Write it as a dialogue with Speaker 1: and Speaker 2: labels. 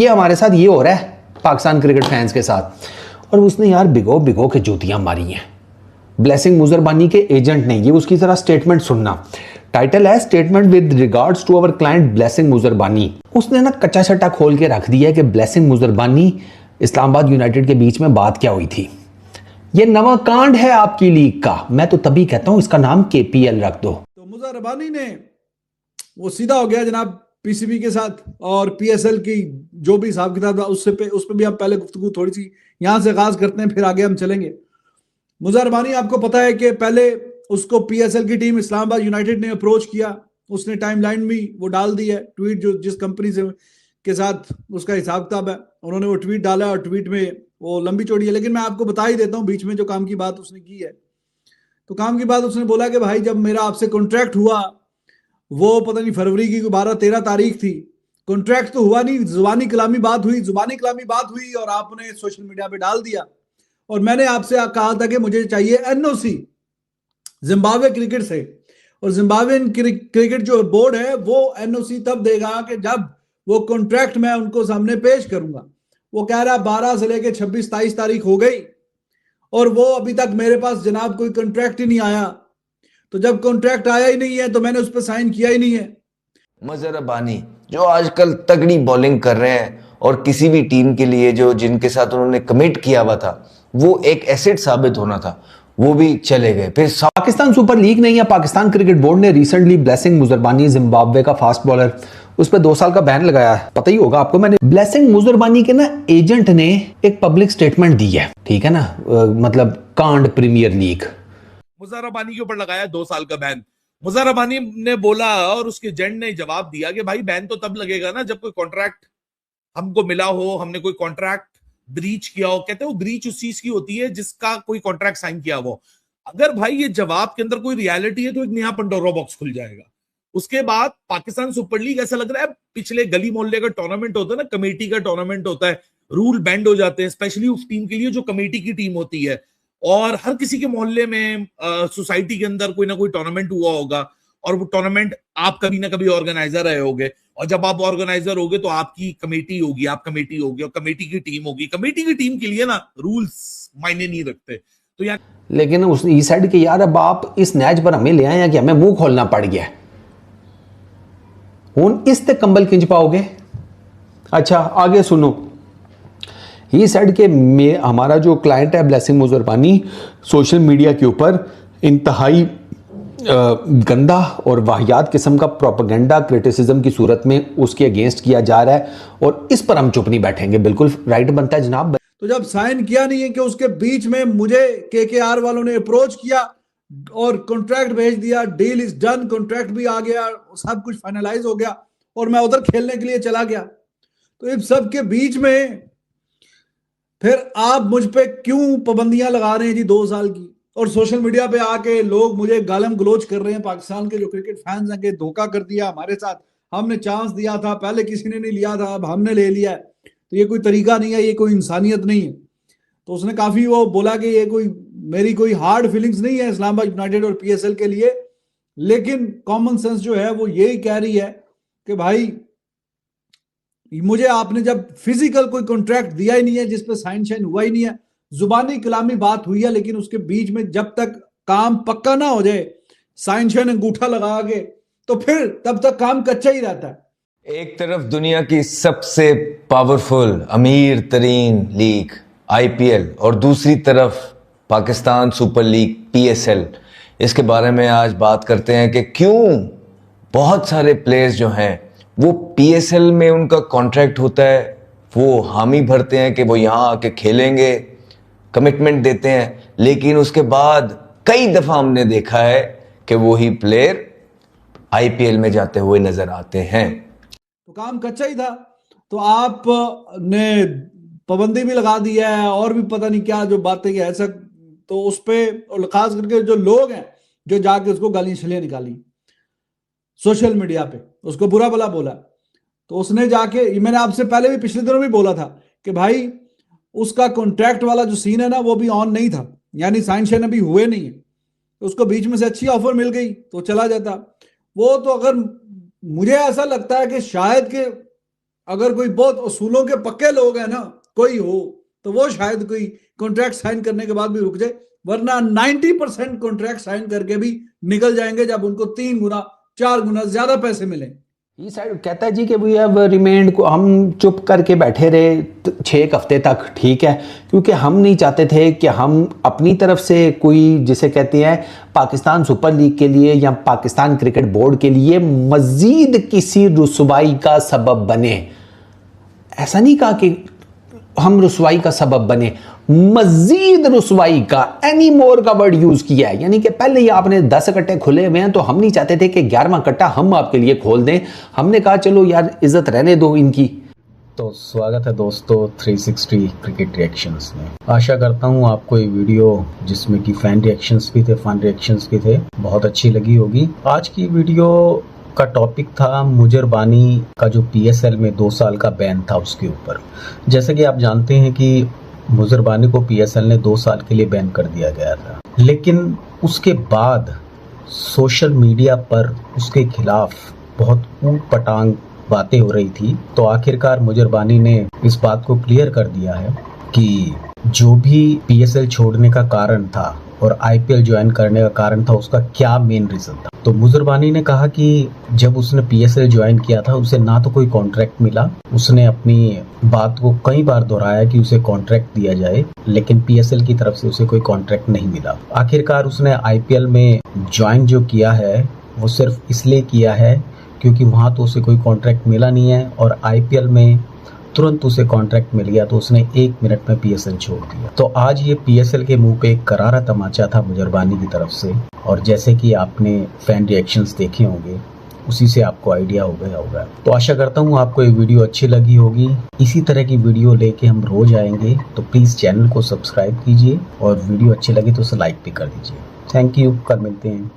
Speaker 1: ये हमारे साथ ये हो रहा है पाकिस्तान क्रिकेट फैंस के साथ। और उसने यार भिगो भिगो के जूतियां मारी हैं ब्लेसिंग मुजरबानी के एजेंट ने। ये उसकी तरह स्टेटमेंट सुनना, टाइटल है statement with regards to our client blessing मुजरबानी। उसने ना कच्चा शट्टा खोल के रख दिया है कि ब्लेसिंग मुजरबानी इस्लामाबाद यूनाइटेड के बीच में बात क्या हुई थी। ये नवा कांड है आपकी लीग का। मैं तो तभी कहता हूं इसका नाम KPL रख दो।
Speaker 2: तो मुजरबानी ने वो सीधा हो गया जनाब PCB के साथ, और PSL की जो भी हिसाब किताब था उस पर भी हम पहले गुफ्तगू थोड़ी सी यहां से आगाज करते हैं, फिर आगे हम चलेंगे। मुजरबानी आपको पता है कि पहले उसको PSL की टीम इस्लामाबाद यूनाइटेड ने अप्रोच किया, उसने टाइमलाइन भी वो डाल दी है, ट्वीट जो जिस कंपनी से के साथ उसका हिसाब किताब है उन्होंने वो ट्वीट डाला, और ट्वीट में वो लंबी चौड़ी है, लेकिन मैं आपको बता ही देता हूं बीच में जो काम की बात उसने की है। तो काम की बात उसने बोला कि भाई जब मेरा आपसे कॉन्ट्रैक्ट हुआ, वो पता नहीं फरवरी की 12-13 तारीख थी, कॉन्ट्रैक्ट तो हुआ नहीं, जुबानी कलामी बात हुई और आपने सोशल मीडिया पे डाल दिया। और मैंने आपसे कहा था कि मुझे चाहिए NOC जिम्बाब्वे क्रिकेट से, और जिम्बाब्वेन क्रिकेट जो बोर्ड है वो NOC तब देगा कि जब वो कॉन्ट्रैक्ट मैं उनको सामने पेश करूंगा। वो कह रहा 12 से लेके 26-27 तारीख हो गई और वो अभी तक मेरे पास जनाब कोई कॉन्ट्रैक्ट ही नहीं आया। तो जब कॉन्ट्रैक्ट आया ही नहीं है तो मैंने उस पर साइन किया ही नहीं है।
Speaker 3: मुजरबानी जो आजकल तगड़ी बॉलिंग कर रहे हैं और किसी भी टीम के लिए जो जिनके साथ उन्होंने कमिट किया हुआ था वो एक एसेट साबित होना था, वो भी चले गए। फिर
Speaker 1: पाकिस्तान सुपर लीग नहीं है, पाकिस्तान क्रिकेट बोर्ड ने रिसेंटली ब्लेसिंग मुजरबानी जिम्बाब्वे का फास्ट बॉलर उस पर 2 साल का बैन लगाया है। पता ही होगा आपको। मैंने ब्लेसिंग मुजरबानी के ना एजेंट ने एक पब्लिक स्टेटमेंट दी है, ठीक है ना, मतलब कांड प्रीमियर लीग
Speaker 4: मुजरबानी के ऊपर लगाया 2 साल का बैन। मुजरबानी ने बोला और उसके एजेंट ने जवाब दिया कि भाई बैन तो तब लगेगा ना जब कोई कॉन्ट्रैक्ट हमको मिला हो, हमने कोई कॉन्ट्रैक्ट ब्रीच किया हो। कहते हैं वो ब्रीच उस चीज की होती है जिसका कोई कॉन्ट्रैक्ट साइन किया हो। अगर भाई ये जवाब के अंदर कोई रियलिटी है तो एक नया पंडोरा बॉक्स खुल जाएगा। उसके बाद पाकिस्तान सुपर लीग ऐसा लग रहा है पिछले गली मोहल्ले का टूर्नामेंट होता है ना, कमेटी का टूर्नामेंट होता है, रूल बेंड हो जाते हैं स्पेशली उस टीम के लिए जो कमेटी की टीम होती है। और हर किसी के मोहल्ले में सोसाइटी के अंदर कोई ना कोई टूर्नामेंट हुआ होगा और वो टूर्नामेंट आप कभी ना कभी ऑर्गेनाइजर रहे होगे, और जब आप ऑर्गेनाइजर होगे तो आपकी कमेटी होगी, आप कमेटी होगी और कमेटी की टीम होगी। कमेटी की टीम के लिए ना रूल्स मायने नहीं रखते। तो यार
Speaker 1: लेकिन उसने ये साइड के यार अब आप इस मैच पर हमें ले आए हैं कि हमें मुंह खोलना पड़ गया। हूं इस ते कंबल खिंच पाओगे। अच्छा आगे सुनो। ये साइड के में हमारा जो क्लाइंट है ब्लेसिंग मुजरबानी सोशल मीडिया के ऊपर इंतहाई गंदा और वाहियात किस्म का प्रोपेगेंडा क्रिटिसिज्म की सूरत में उसके अगेंस्ट किया जा रहा है, और इस पर हम चुप नहीं बैठेंगे। बिल्कुल राइट बनता है जनाब।
Speaker 2: तो जब साइन किया नहीं है कि उसके बीच में मुझे KKR वालों ने अप्रोच किया और कॉन्ट्रैक्ट भेज दिया, डील इज डन, कॉन्ट्रैक्ट भी आ गया, सब कुछ फाइनलाइज हो गया और मैं उधर खेलने के लिए चला गया। तो इन सब के बीच में फिर आप मुझ पे क्यों पाबंदियां लगा रहे हैं जी 2 साल की, और सोशल मीडिया पे आके लोग मुझे गालम गलोच कर रहे हैं पाकिस्तान के जो क्रिकेट फैंस हैं कि धोखा कर दिया हमारे साथ, हमने चांस दिया था, पहले किसी ने नहीं लिया था, अब हमने ले लिया है। तो ये कोई तरीका नहीं है, ये कोई इंसानियत नहीं है। तो उसने काफी वो बोला कि ये कोई मेरी कोई हार्ड फीलिंग्स नहीं है इस्लामाबाद यूनाइटेड और PSL के लिए, लेकिन कॉमन सेंस जो है वो यही कह रही है कि भाई मुझे आपने जब फिजिकल कोई कॉन्ट्रैक्ट दिया ही नहीं है, जिसपे साइन शाइन हुआ ही नहीं है, जुबानी कलामी बात हुई है, लेकिन उसके बीच में जब तक काम पक्का ना हो जाए, साइन शाइन अंगूठा लगा के, तो फिर तब तक काम कच्चा ही रहता है।
Speaker 3: एक तरफ दुनिया की सबसे पावरफुल अमीर तरीन लीग IPL और दूसरी तरफ पाकिस्तान सुपर लीग PSL। इसके बारे में आज बात करते हैं कि क्यों बहुत सारे प्लेयर्स जो हैं वो PSL में उनका कॉन्ट्रैक्ट होता है, वो हामी भरते हैं कि वो यहाँ आके खेलेंगे, कमिटमेंट देते हैं, लेकिन उसके बाद कई दफ़ा हमने देखा है कि वही प्लेयर IPL में जाते हुए नजर आते हैं।
Speaker 2: तो काम कच्चा ही था, तो आपने पाबंदी भी लगा दी है और भी पता नहीं क्या जो बातें ऐसा, तो उस पर खास करके जो लोग हैं जो जाके उसको गाली छलियां निकाली सोशल मीडिया पे, उसको बुरा भला बोला, तो उसने जाके, मैंने आपसे पहले भी पिछले दिनों भी बोला था कि भाई उसका कॉन्ट्रैक्ट वाला जो सीन है ना वो भी ऑन नहीं था, यानी साइन शाइन अभी हुए नहीं है, तो उसको बीच में से अच्छी ऑफर मिल गई तो चला जाता वो। तो अगर मुझे ऐसा लगता है कि शायद के अगर कोई बहुत उसूलों के पक्के लोग हैं ना, कोई हो, तो वो शायद कोई कॉन्ट्रैक्ट साइन करने के बाद भी रुक जाए, वरना 90% कॉन्ट्रैक्ट साइन करके भी निकल जाएंगे जब उनको 3 गुना 4 गुना ज्यादा पैसे मिले।
Speaker 1: ये साइड कहता है जी कि वी हैव रिमेन्ड, को हम चुप करके बैठे रहे 6 हफ्ते तक, ठीक है, क्योंकि हम नहीं चाहते थे कि हम अपनी तरफ से कोई, जिसे कहते हैं पाकिस्तान सुपर लीग के लिए या पाकिस्तान क्रिकेट बोर्ड के लिए मजीद किसी रुसवाई का सबब बने। ऐसा नहीं कहा कि हम रुसवाई का सबब बने, मजीद रुसवाई का, एनी मोर का वर्ड यूज किया है, यानी कि पहले ही आपने 10 कट्टे खुले हुए हैं तो हम नहीं चाहते थे कि 11वां कट्टा हम आपके लिए खोल दें। हमने कहा चलो यार इज्जत रहने दो इनकी।
Speaker 5: तो स्वागत है दोस्तों 360 क्रिकेट रिएक्शंस में। आशा करता हूँ आपको ये वीडियो, जिसमें कि फैन रिएक्शंस भी थे, फन रिएक्शंस भी थे, बहुत अच्छी लगी होगी। आज की वीडियो का टॉपिक था मुजर बानी का जो PSL में 2 साल का बैन था उसके ऊपर। जैसे कि आप जानते हैं कि मुजर बानी को PSL ने 2 साल के लिए बैन कर दिया गया था, लेकिन उसके बाद सोशल मीडिया पर उसके खिलाफ बहुत ऊट पटांग बातें हो रही थी। तो आखिरकार मुजर बानी ने इस बात को क्लियर कर दिया है कि जो भी PSL छोड़ने का कारण था और IPL ज्वाइन करने का कारण था, उसका क्या मेन रीजन था। तो मुजर बानी ने कहा कि जब उसने PSL ज्वाइन किया था उसे ना तो कोई कॉन्ट्रैक्ट मिला, उसने अपनी बात को कई बार दोहराया कि उसे कॉन्ट्रैक्ट दिया जाए, लेकिन PSL की तरफ से उसे कोई कॉन्ट्रैक्ट नहीं मिला। आखिरकार उसने IPL में ज्वाइन जो किया है वो सिर्फ इसलिए किया है क्योंकि वहां तो उसे कोई कॉन्ट्रैक्ट मिला नहीं है, और IPL में तुरंत उसे कॉन्ट्रैक्ट मिल गया तो उसने 1 मिनट में PSL छोड़ दिया। तो आज ये PSL के मुंह पे एक करारा तमाचा था मुजर बानी की तरफ से, और जैसे कि आपने फैन रिएक्शंस देखे होंगे उसी से आपको आइडिया हो गया होगा। तो आशा करता हूँ आपको ये वीडियो अच्छी लगी होगी। इसी तरह की वीडियो लेके हम रोज आएंगे, तो प्लीज चैनल को सब्सक्राइब कीजिए और वीडियो अच्छी लगी तो उसे लाइक भी कर दीजिए। थैंक यू, कल मिलते हैं।